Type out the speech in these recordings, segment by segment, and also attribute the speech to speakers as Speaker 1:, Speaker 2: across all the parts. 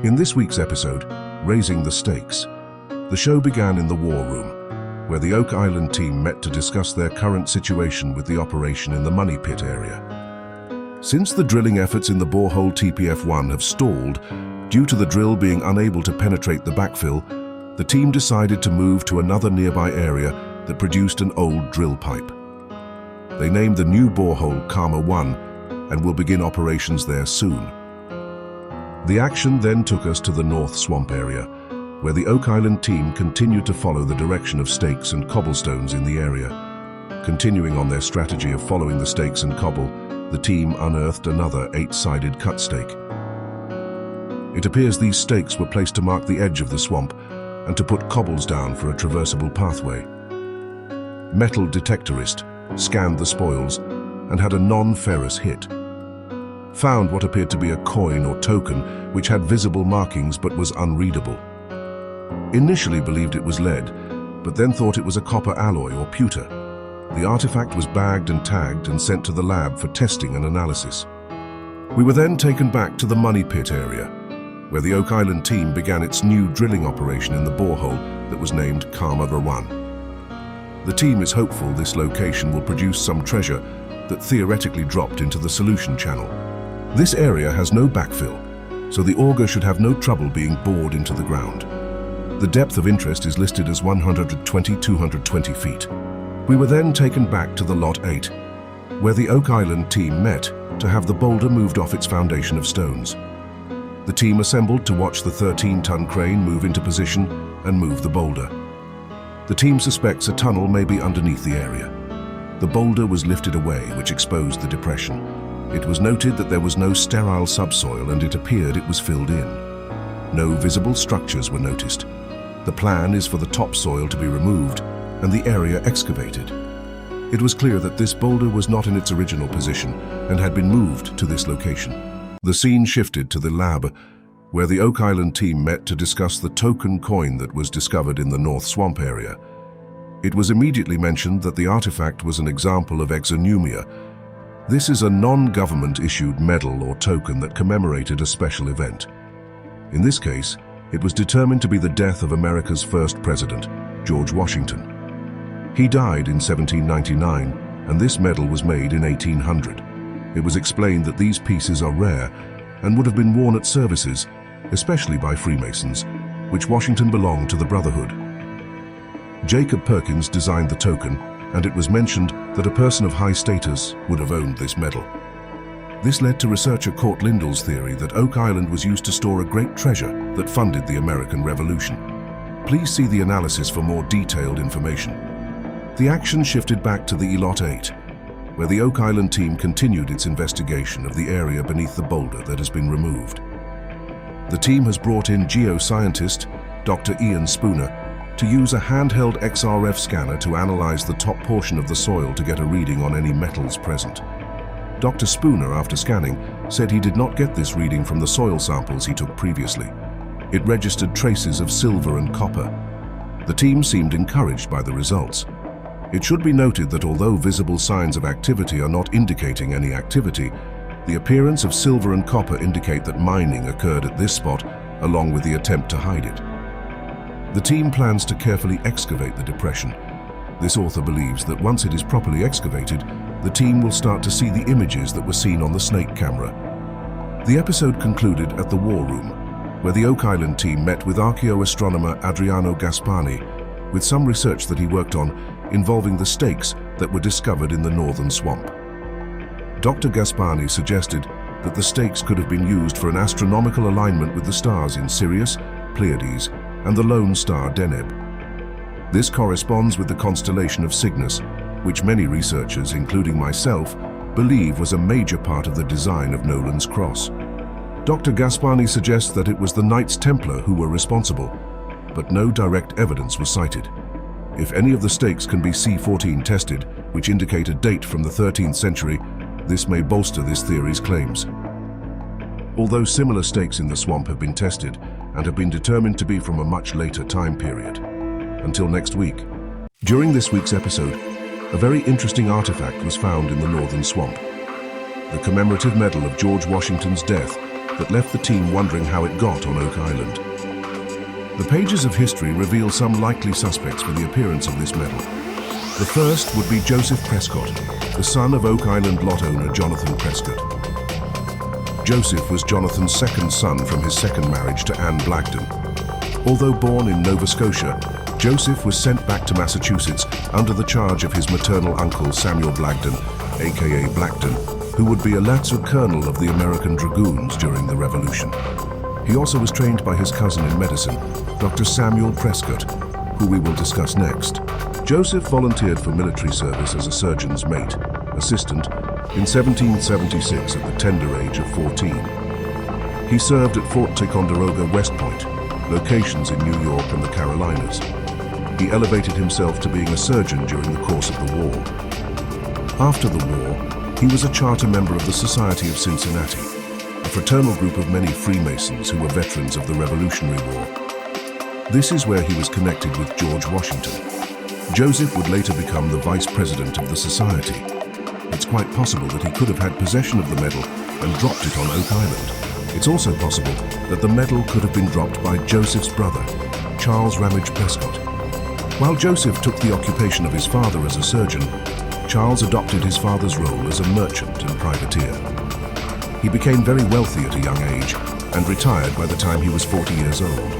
Speaker 1: In this week's episode, Raising the Stakes, the show began in the War Room, where the Oak Island team met to discuss their current situation with the operation in the Money Pit area. Since the drilling efforts in the borehole TPF-1 have stalled, due to the drill being unable to penetrate the backfill, the team decided to move to another nearby area that produced an old drill pipe. They named the new borehole Karma-1 and will begin operations there soon. The action then took us to the North Swamp area, where the Oak Island team continued to follow the direction of stakes and cobblestones in the area. Continuing on their strategy of following the stakes and cobble, the team unearthed another 8-sided cut stake. It appears these stakes were placed to mark the edge of the swamp and to put cobbles down for a traversable pathway. Metal detectorist scanned the spoils and had a non-ferrous hit. Found what appeared to be a coin or token which had visible markings but was unreadable. Initially believed it was lead, but then thought it was a copper alloy or pewter. The artifact was bagged and tagged and sent to the lab for testing and analysis. We were then taken back to the Money Pit area, where the Oak Island team began its new drilling operation in the borehole that was named Karma-1. The team is hopeful this location will produce some treasure that theoretically dropped into the solution channel. This area has no backfill, so the auger should have no trouble being bored into the ground. The depth of interest is listed as 120–220 feet. We were then taken back to the Lot 8, where the Oak Island team met to have the boulder moved off its foundation of stones. The team assembled to watch the 13-ton crane move into position and move the boulder. The team suspects a tunnel may be underneath the area. The boulder was lifted away, which exposed the depression. It was noted that there was no sterile subsoil and it appeared it was filled in. No visible structures were noticed. The plan is for the topsoil to be removed and the area excavated. It was clear that this boulder was not in its original position and had been moved to this location. The scene shifted to the lab, where the Oak Island team met to discuss the token coin that was discovered in the North Swamp area. It was immediately mentioned that the artifact was an example of exonumia. This is a non-government issued medal or token that commemorated a special event. In this case, it was determined to be the death of America's first president, George Washington. He died in 1799, and this medal was made in 1800. It was explained that these pieces are rare and would have been worn at services, especially by Freemasons, which Washington belonged to the Brotherhood. Jacob Perkins designed the token, and it was mentioned that a person of high status would have owned this medal. This led to researcher Court Lindell's theory that Oak Island was used to store a great treasure that funded the American Revolution. Please see the analysis for more detailed information. The action shifted back to the Lot 8, where the Oak Island team continued its investigation of the area beneath the boulder that has been removed. The team has brought in geoscientist Dr. Spino to use a handheld XRF scanner to analyze the top portion of the soil to get a reading on any metals present. Dr. Spooner, after scanning, said he did not get this reading from the soil samples he took previously. It registered traces of silver and copper. The team seemed encouraged by the results. It should be noted that although visible signs of activity are not indicating any activity, the appearance of silver and copper indicate that mining occurred at this spot, along with the attempt to hide it. The team plans to carefully excavate the depression. This author believes that once it is properly excavated, the team will start to see the images that were seen on the snake camera. The episode concluded at the War Room, where the Oak Island team met with archaeoastronomer Adriano Gaspani with some research that he worked on involving the stakes that were discovered in the northern swamp. Dr. Gaspani suggested that the stakes could have been used for an astronomical alignment with the stars in Sirius, Pleiades, and the lone star Deneb. This corresponds with the constellation of Cygnus, which many researchers, including myself, believe was a major part of the design of Nolan's Cross. Dr. Gaspani suggests that it was the Knights Templar who were responsible, but no direct evidence was cited. If any of the stakes can be C14 tested, which indicate a date from the 13th century, this may bolster this theory's claims. Although similar stakes in the swamp have been tested and have been determined to be from a much later time period. Until next week. During this week's episode, a very interesting artifact was found in the northern swamp. The commemorative medal of George Washington's death that left the team wondering how it got on Oak Island. The pages of history reveal some likely suspects for the appearance of this medal. The first would be Joseph Prescott, the son of Oak Island lot owner Jonathan Prescott. Joseph was Jonathan's second son from his second marriage to Anne Blagden. Although born in Nova Scotia, Joseph was sent back to Massachusetts under the charge of his maternal uncle Samuel Blagden, aka Blackton, who would be a Latsou colonel of the American Dragoons during the Revolution. He also was trained by his cousin in medicine, Dr. Samuel Prescott, who we will discuss next. Joseph volunteered for military service as a surgeon's mate, assistant, in 1776 at the tender age of 14. He served at Fort Ticonderoga, West Point, locations in New York and the Carolinas. He elevated himself to being a surgeon during the course of the war. After the war, he was a charter member of the Society of Cincinnati, a fraternal group of many Freemasons who were veterans of the Revolutionary War. This is where he was connected with George Washington. Joseph would later become the vice president of the society. It's quite possible that he could have had possession of the medal and dropped it on Oak Island. It's also possible that the medal could have been dropped by Joseph's brother, Charles Ramage Prescott. While Joseph took the occupation of his father as a surgeon, Charles adopted his father's role as a merchant and privateer. He became very wealthy at a young age and retired by the time he was 40 years old.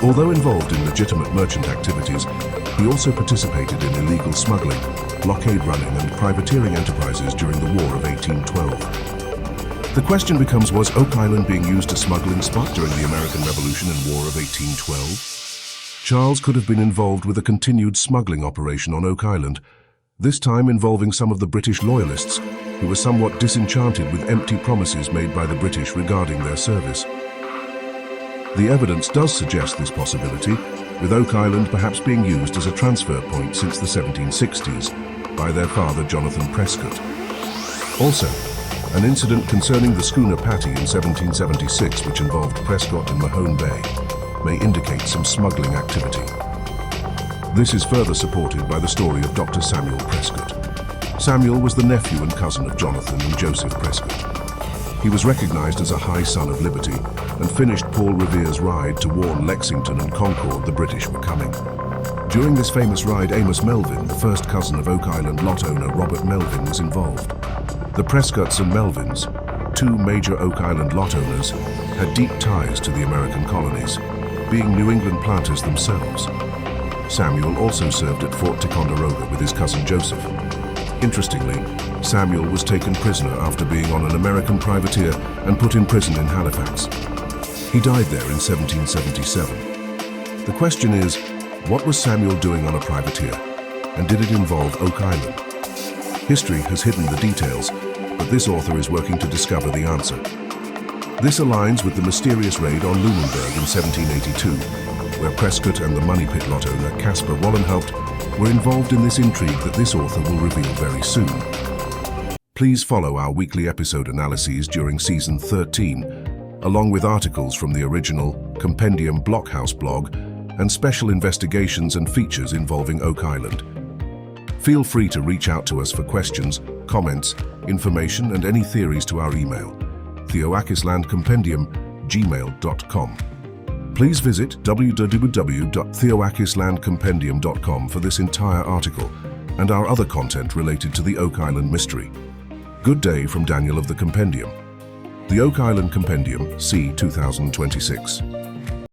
Speaker 1: Although involved in legitimate merchant activities, he also participated in illegal smuggling, blockade running and privateering enterprises during the War of 1812. The question becomes, was Oak Island being used as a smuggling spot during the American Revolution and War of 1812? Charles could have been involved with a continued smuggling operation on Oak Island, this time involving some of the British loyalists who were somewhat disenchanted with empty promises made by the British regarding their service. The evidence does suggest this possibility, with Oak Island perhaps being used as a transfer point since the 1760s by their father Jonathan Prescott. Also, an incident concerning the schooner Patty in 1776, which involved Prescott and Mahone Bay, may indicate some smuggling activity. This is further supported by the story of Dr. Samuel Prescott. Samuel was the nephew and cousin of Jonathan and Joseph Prescott. He was recognized as a high son of liberty and finished Paul Revere's ride to warn Lexington and Concord the British were coming. During this famous ride, Amos Melvin, the first cousin of Oak Island lot owner Robert Melvin, was involved. The Prescotts and Melvins, two major Oak Island lot owners, had deep ties to the American colonies, being New England planters themselves. Samuel also served at Fort Ticonderoga with his cousin Joseph. Interestingly, Samuel was taken prisoner after being on an American privateer and put in prison in Halifax. He died there in 1777. The question is, what was Samuel doing on a privateer, and did it involve Oak Island? History has hidden the details, but this author is working to discover the answer. This aligns with the mysterious raid on Lunenburg in 1782, where Prescott and the Money Pit lot owner Caspar Wallenhaupt were involved in this intrigue that this author will reveal very soon. Please follow our weekly episode analyses during Season 13, along with articles from the original Compendium Blockhouse blog and special investigations and features involving Oak Island. Feel free to reach out to us for questions, comments, information and any theories to our email, theoakislandcompendium@gmail.com. Please visit www.theoakislandcompendium.com for this entire article and our other content related to the Oak Island mystery. Good day from Daniel of the Compendium. The Oak Island Compendium, C. 2026.